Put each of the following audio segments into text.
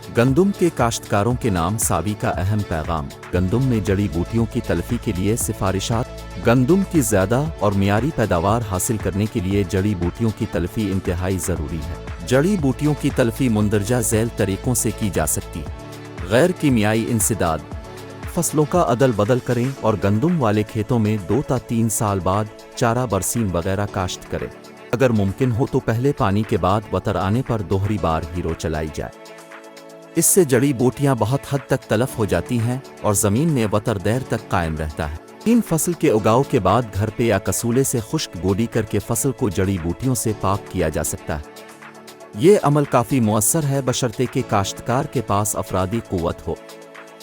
گندم کے کاشتکاروں کے نام ساوی کا اہم پیغام گندم میں جڑی بوٹیوں کی تلفی کے لیے سفارشات گندم کی زیادہ اور معیاری پیداوار حاصل کرنے کے لیے جڑی بوٹیوں کی تلفی انتہائی ضروری ہے۔ جڑی بوٹیوں کی تلفی مندرجہ ذیل طریقوں سے کی جا سکتی ہے۔ غیر کیمیائی انسداد، فصلوں کا عدل بدل کریں اور گندم والے کھیتوں میں 2 تا 3 سال بعد چارہ برسیم وغیرہ کاشت کریں۔ اگر ممکن ہو تو پہلے پانی کے بعد وتر آنے پر دوہری بار ہیرو چلائی جائے۔ اس سے جڑی بوٹیاں بہت حد تک تلف ہو جاتی ہیں اور زمین میں وتر دیر تک قائم رہتا ہے۔ 3 فصل کے اگاؤ کے بعد گھر پہ یا کسولے سے خشک گوڈی کر کے فصل کو جڑی بوٹیوں سے پاک کیا جا سکتا ہے۔ یہ عمل کافی مؤثر ہے بشرطے کہ کاشتکار کے پاس افرادی قوت ہو۔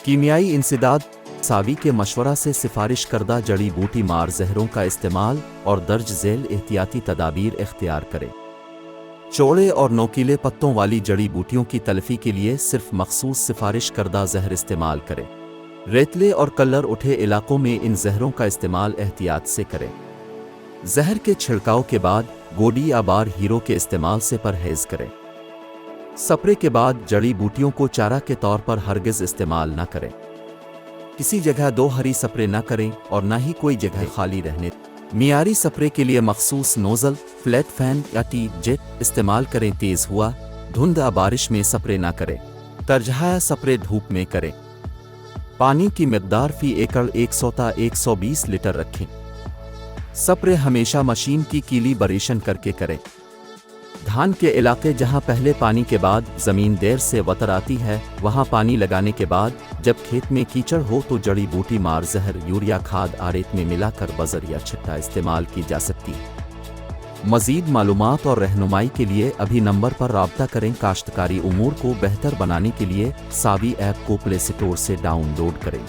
کیمیائی انسداد، ساوی کے مشورہ سے سفارش کردہ جڑی بوٹی مار زہروں کا استعمال اور درج ذیل احتیاطی تدابیر اختیار کریں۔ چوڑے اور نوکیلے پتوں والی جڑی بوٹیوں کی تلفی کے لیے صرف مخصوص سفارش کردہ زہر استعمال کریں۔ ریتلے اور کلر اٹھے علاقوں میں ان زہروں کا استعمال احتیاط سے کریں۔ زہر کے چھڑکاؤ کے بعد گوڈی یا بار ہیرو کے استعمال سے پرہیز کریں۔ سپرے کے بعد جڑی بوٹیوں کو چارہ کے طور پر ہرگز استعمال نہ کریں۔ کسی جگہ 2 ہری سپرے نہ کریں اور نہ ہی کوئی جگہ خالی رہنے دیں۔ معیاری سپرے کے لیے مخصوص نوزل، فلیٹ فین یا ٹی جیٹ استعمال کریں۔ تیز ہوا، دھند یا بارش میں سپرے نہ کریں۔ ترجیحاً سپرے دھوپ میں کریں۔ پانی کی مقدار فی ایکڑ 100 تا 120 لیٹر رکھیں۔ سپرے ہمیشہ مشین کی کیلی بریشن کر کے کریں۔ دھان کے علاقے جہاں پہلے پانی کے بعد زمین دیر سے وتر آتی ہے، وہاں پانی لگانے کے بعد جب کھیت میں کیچڑ ہو تو جڑی بوٹی مار زہر یوریا کھاد آریت میں ملا کر بذر یا چھٹا استعمال کی جا سکتی ہے۔ مزید معلومات اور رہنمائی کے لیے ابھی نمبر پر رابطہ کریں۔ کاشتکاری امور کو بہتر بنانے کے لیے ساوی ایپ کو پلے اسٹور سے ڈاؤن لوڈ کریں۔